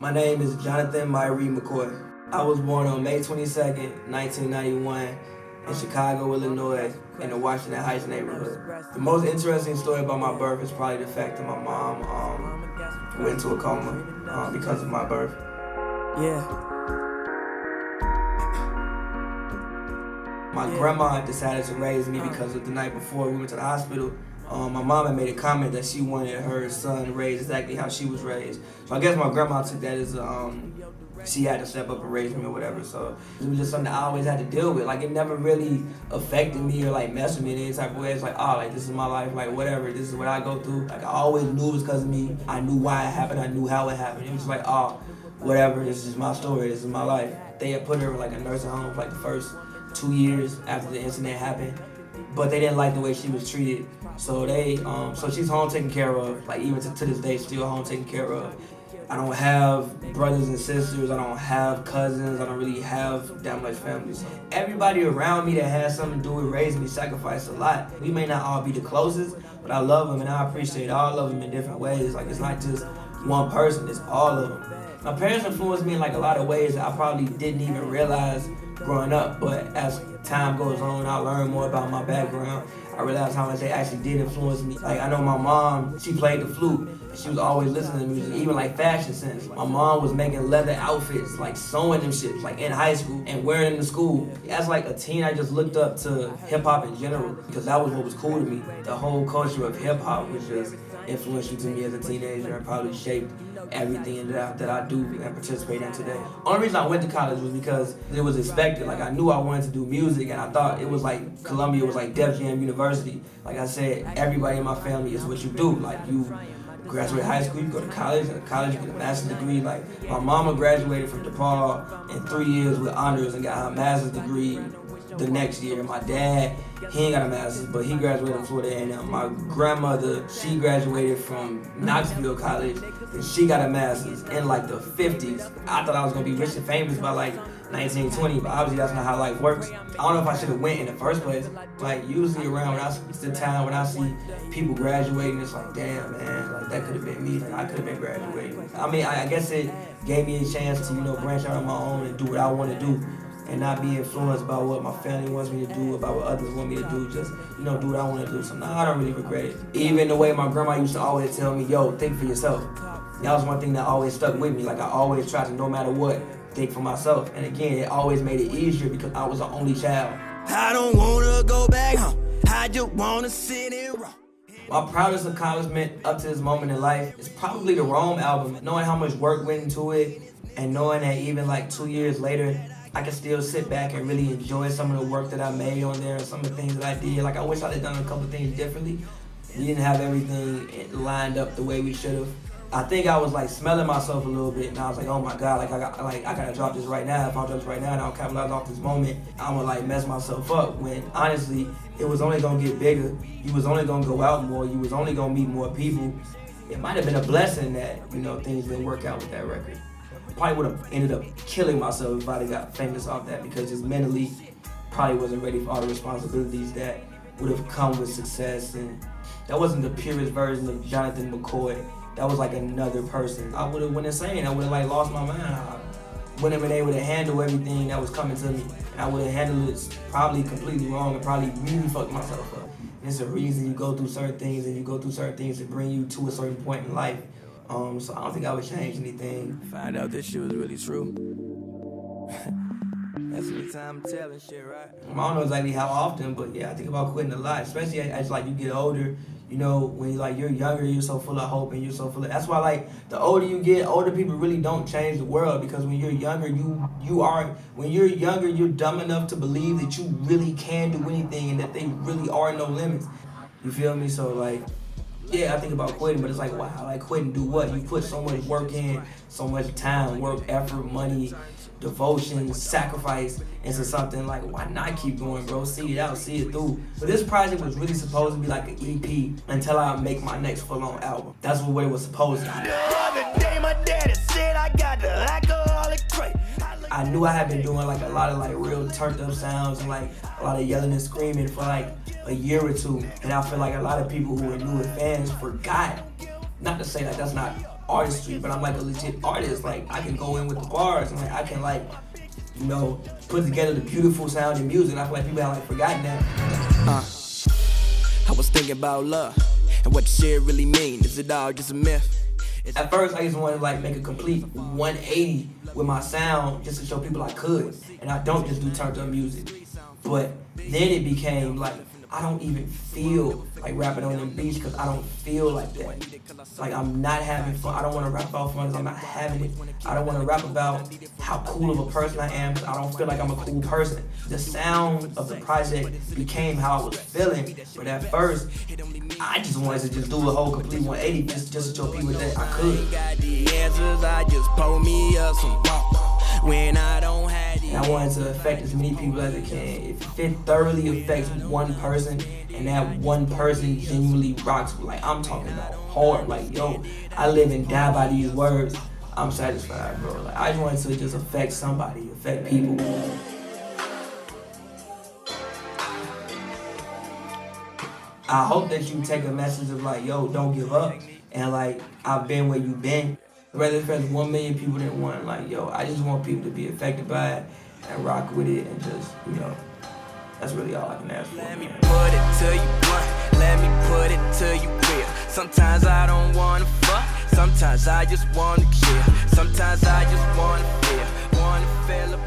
My name is Jonathan Myrie McCoy. I was born on May 22nd, 1991 in Chicago, Illinois, in the Washington Heights neighborhood. The most interesting story about my birth is probably the fact that my mom went into a coma because of my birth. My grandma decided to raise me because of the night before we went to the hospital. My mom had made a comment that she wanted her son raised exactly how she was raised. So I guess my grandma took that as she had to step up and raise me or whatever. So it was just something I always had to deal with. Like, it never really affected me or like messed with me in any type of way. It's like, oh, like this is my life, like whatever, this is what I go through. Like, I always knew it was because of me. I knew why it happened, I knew how it happened. It was just like, oh, whatever, this is my story, this is my life. They had put her in like a nursing home for like the first 2 years after the incident happened, but they didn't like the way she was treated. So so she's home taken care of, like even to this day, still home taken care of. I don't have brothers and sisters, I don't have cousins, I don't really have that much family. So everybody around me that has something to do with raising me sacrificed a lot. We may not all be the closest, but I love them and I appreciate all of them in different ways. Like, it's not just one person, it's all of them. My parents influenced me in like a lot of ways that I probably didn't even realize growing up, but as time goes on, I learn more about my background. I realized how much they actually did influence me. Like, I know my mom, she played the flute. She was always listening to music, even like fashion sense. My mom was making leather outfits, like sewing them shit, like in high school and wearing them to school. As like a teen, I just looked up to hip hop in general because that was what was cool to me. The whole culture of hip hop was just influential to me as a teenager and probably shaped everything that I do and participate in today. Only reason I went to college was because it was expected. Like, I knew I wanted to do music and I thought it was like Columbia was like Def Jam University. Like I said, everybody in my family is what you do. Like, you graduate high school, you go to college, and at college you get a master's degree. Like, my mama graduated from DePaul in 3 years with honors and got her master's degree the next year. My dad, he ain't got a master's, but he graduated from Florida A&M. My grandmother, she graduated from Knoxville College, and she got a master's in like the 50s. I thought I was gonna be rich and famous by like 1920, but obviously that's not how life works. I don't know if I should have went in the first place. Like, usually around the time when I see people graduating, it's like, damn, man, like that could have been me. Like, I could have been graduating. I mean, I guess it gave me a chance to, branch out on my own and do what I want to do, and not be influenced by what my family wants me to do, about what others want me to do, just, do what I want to do. So no, I don't really regret it. Even the way my grandma used to always tell me, yo, think for yourself. That was one thing that always stuck with me. Like, I always tried to, no matter what, think for myself. And again, it always made it easier because I was the only child. I don't want to go back home, I just want to sit and rock. My proudest accomplishment up to this moment in life is probably the Rome album. Knowing how much work went into it, and knowing that even like 2 years later, I can still sit back and really enjoy some of the work that I made on there and some of the things that I did. Like, I wish I had done a couple of things differently. We didn't have everything lined up the way we should have. I think I was like smelling myself a little bit, and I was like, oh my God, like I gotta drop this right now. If I drop this right now and I don't capitalize off this moment, I'm gonna like mess myself up. When honestly, it was only gonna get bigger. You was only gonna go out more. You was only gonna meet more people. It might have been a blessing that, things didn't work out with that record. Probably would have ended up killing myself if I got famous off that, because just mentally, probably wasn't ready for all the responsibilities that would have come with success. And that wasn't the purest version of Jonathan McCoy. That was like another person. I would have went insane. I would have like lost my mind. I wouldn't have been able to handle everything that was coming to me. And I would have handled it probably completely wrong and probably really fucked myself up. And it's a reason you go through certain things, and you go through certain things to bring you to a certain point in life. So I don't think I would change anything. Find out this shit was really true. That's the time telling shit, right? I don't know exactly how often, but yeah, I think about quitting a lot, especially as like you get older. When you're younger, you're so full of hope and you're so full of. That's why, like, the older you get, older people really don't change the world, because when you're younger, when you're younger, you're dumb enough to believe that you really can do anything and that there really are no limits. You feel me? So like, yeah, I think about quitting, but it's like, wow, like quitting, do what? You put so much work in, so much time, work, effort, money, devotion, sacrifice into something. Like, why not keep going, bro? See it out, see it through. But this project was really supposed to be like an EP until I make my next full-on album. That's what it was supposed to be. The other day my daddy said I got the alcoholic trait. I knew I had been doing like a lot of like real turned up sounds and like a lot of yelling and screaming for like a year or two. And I feel like a lot of people who were newer fans forgot. Not to say that that's not artistry, but I'm like a legit artist. Like I can go in with the bars, and like I can like, you know, put together the beautiful sounding music. And I feel like people have like forgotten that. I was thinking about love and what the shit really mean. Is it all just a myth? At first, I just wanted to like make a complete 180 with my sound just to show people I could, and I don't just do turned up music. But then it became like I don't even feel like rapping on them beats because I don't feel like that. Like I'm not having fun. I don't want to rap about fun because I'm not having it. I don't want to rap about how cool of a person I am because I don't feel like I'm a cool person. The sound of the project became how I was feeling, but at first, I just wanted to just do a whole complete 180 just to show people that I could. And I wanted to affect as many people as it can. If it thoroughly affects one person and that one person genuinely rocks, like I'm talking about hard, like yo, I live and die by these words, I'm satisfied, bro. Like I just wanted to just affect somebody, affect people. I hope that you take a message of like, yo, don't give up. And like, I've been where you've been. Whether it affects 1 million people that want, like, yo, I just want people to be affected by it and rock with it and just, you know, that's really all I can ask for. Let me put it to you blunt, let me put it to you real. Sometimes I don't wanna fuck, sometimes I just wanna chill. Sometimes I just wanna feel a